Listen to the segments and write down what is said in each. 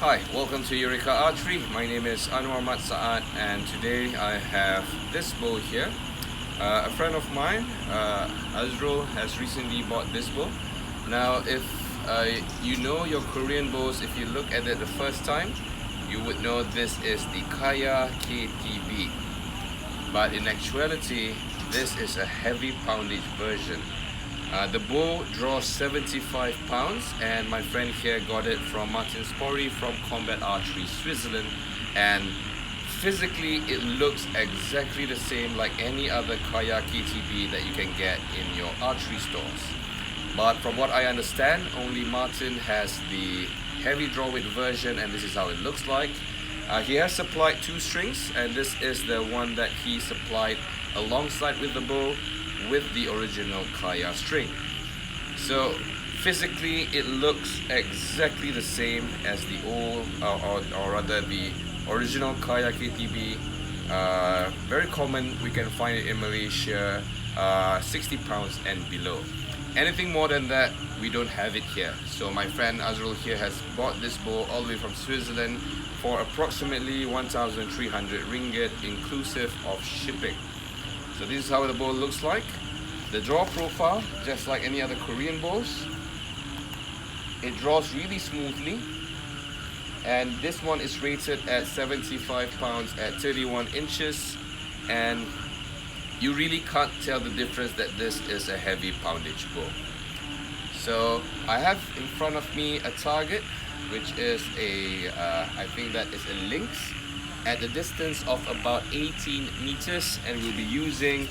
Hi, welcome to Eureka Archery. My name is Anwar Mat Saad, and today I have this bow here. A friend of mine, Azrul, has recently bought this bow. Now, if you know your Korean bows, if you look at it the first time, you would know this is the Eureka KTB. But in actuality, this is a heavy poundage version. The bow draws 75 pounds, and my friend here got it from Martin Spory from Combat Archery, Switzerland, and physically it looks exactly the same like any other Eureka KTB that you can get in your archery stores. But from what I understand, only Martin has the heavy draw weight version, and this is how it looks like. He has supplied 2 strings, and this is the one that he supplied alongside with the bow with the original Eureka string. So physically it looks exactly the same as the old or rather the original Eureka KTB. Very common, we can find it in Malaysia, 60 pounds and below. Anything more than that, we don't have it here. So my friend Azrul here has bought this bow all the way from Switzerland for approximately 1,300 ringgit inclusive of shipping. So this is how the bow looks like. The draw profile, just like any other Korean bows, it draws really smoothly, and this one is rated at 75 pounds at 31 inches, and you really can't tell the difference that this is a heavy poundage bow. So I have in front of me a target, which is I think that is a lynx, at a distance of about 18 meters, and we'll be using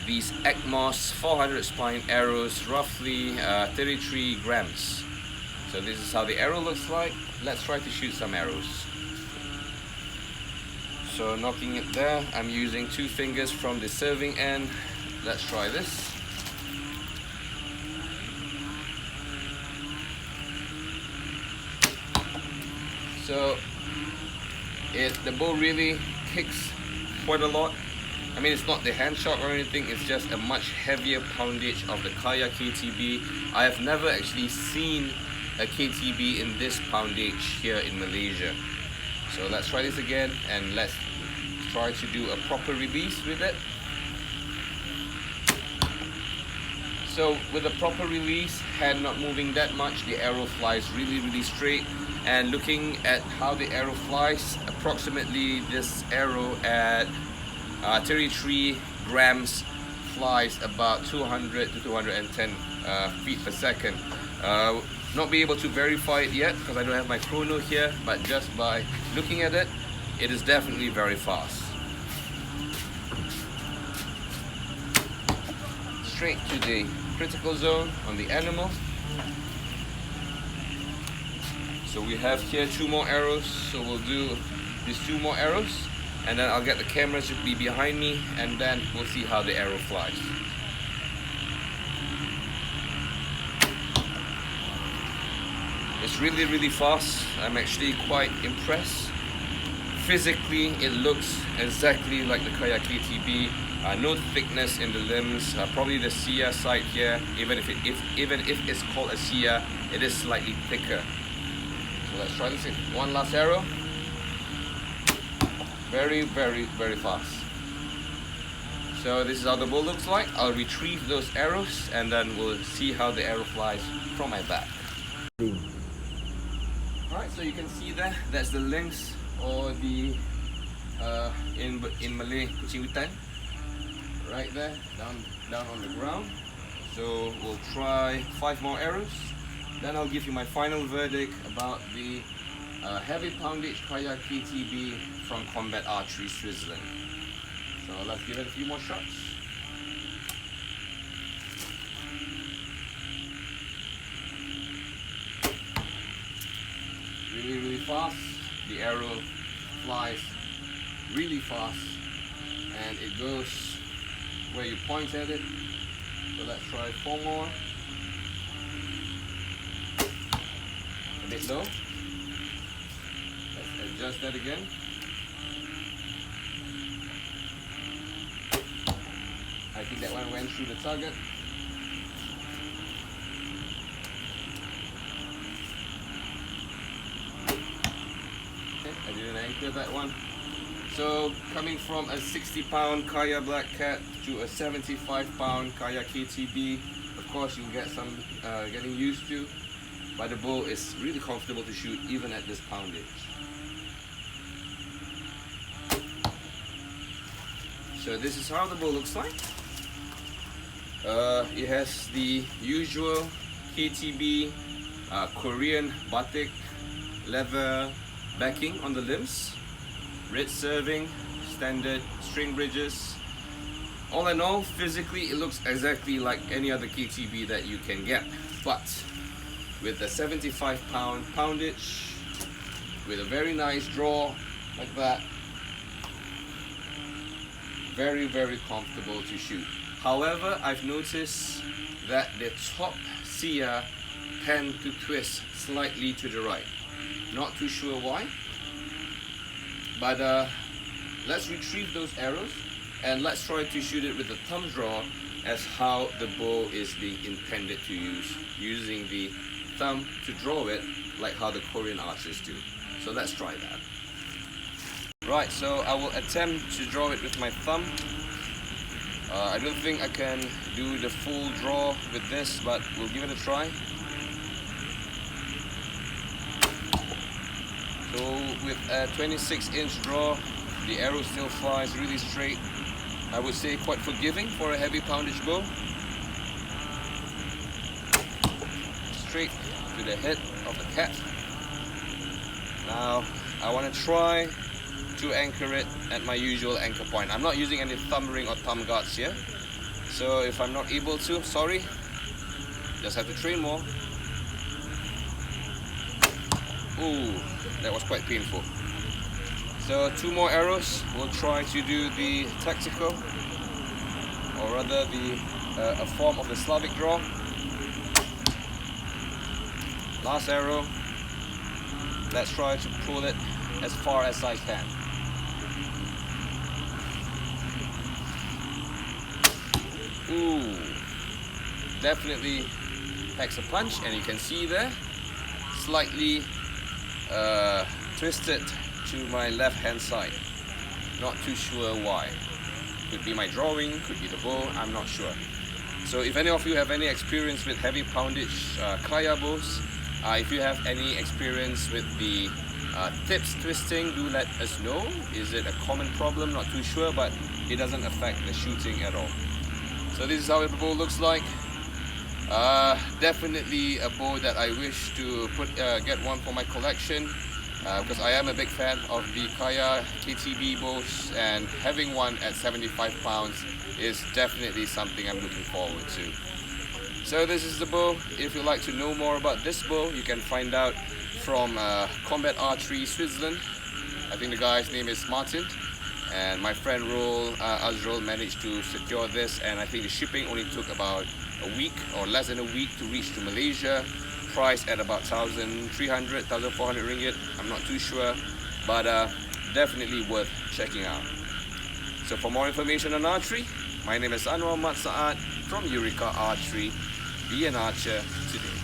these Ekmos 400 spine arrows, roughly 33 grams. So this is how the arrow looks like. Let's try to shoot some arrows. So knocking it there, I'm using 2 fingers from the serving end. Let's try this. So the bow really kicks quite a lot. I mean, it's not the hand shot or anything, it's just a much heavier poundage of the Eureka KTB. I have never actually seen a KTB in this poundage here in Malaysia. So let's try this again, and let's try to do a proper release with it. So with a proper release, hand not moving that much, the arrow flies really straight. And looking at how the arrow flies, approximately this arrow at 33 grams flies about 200 to 210 feet per second. Not be able to verify it yet because I don't have my chrono here, but just by looking at it, it is definitely very fast. Straight to the critical zone on the animal. So we have here 2 more arrows, so we'll do these 2 more arrows, and then I'll get the camera to be behind me, and then we'll see how the arrow flies. It's really fast. I'm actually quite impressed. Physically, it looks exactly like the Eureka KTB. No thickness in the limbs. Probably the Sia side here, even if it's called a Sia, it is slightly thicker. So let's try this in. One last arrow. Very fast. So this is how the bow looks like. I'll retrieve those arrows, and then we'll see how the arrow flies from my back. Alright, so you can see there, that's the lynx, or the in Malay kucing hutan. Right there, down on the ground. So we'll try 5 more arrows. Then I'll give you my final verdict about the heavy poundage Eureka KTB from Combat Archery, Switzerland. So let's give it a few more shots. Really fast. The arrow flies really fast, and it goes where you point at it. So let's try 4 more. A bit low. Let's adjust that again. I think that one went through the target. I didn't anchor that one. So coming from a 60-pound Kaya Black Cat to a 75-pound Kaya KTB, of course you get some getting used to, but the bow is really comfortable to shoot even at this poundage. So this is how the bow looks like. It has the usual KTB Korean batik leather backing on the limbs, red serving, standard string bridges. All in all, physically it looks exactly like any other KTB that you can get, but with a 75-pound poundage, with a very nice draw like that, very comfortable to shoot. However, I've noticed that the top sear tend to twist slightly to the right. Not too sure why, but let's retrieve those arrows and let's try to shoot it with the thumb draw as how the bow is being intended to use, using the thumb to draw it like how the Korean archers do. So let's try that. Right, so I will attempt to draw it with my thumb. I don't think I can do the full draw with this, but we'll give it a try. So with a 26-inch draw, the arrow still flies really straight. I would say quite forgiving for a heavy poundage bow. Straight to the head of the cat. Now I want to try to anchor it at my usual anchor point. I'm not using any thumb ring or thumb guards here. So if I'm not able to, sorry, just have to train more. Ooh, that was quite painful. So 2 more arrows. We'll try to do the tactical, or rather a form of the Slavic draw. Last arrow. Let's try to pull it as far as I can. Ooh, definitely packs a punch, and you can see there, slightly twisted to my left hand side. Not too sure why. Could be my drawing, could be the bow, I'm not sure. So if any of you have any experience with heavy poundage Kaya bows, if you have any experience with the tips twisting, do let us know. Is it a common problem? Not too sure, but it doesn't affect the shooting at all. So this is how the bow looks like. Definitely a bow that I wish to get one for my collection, because I am a big fan of the Kaya KTB bows, and having one at 75 pounds is definitely something I'm looking forward to. So this is the bow. If you'd like to know more about this bow, you can find out from Combat Archery Switzerland. I think the guy's name is Martin, and my friend Azrul managed to secure this, and I think the shipping only took about a week or less than a week to reach to Malaysia, priced at about 1,300, 1,400 ringgit. I'm not too sure, but definitely worth checking out. So for more information on archery, my name is Anwar Mat Saad from Eureka Archery. Be an archer today.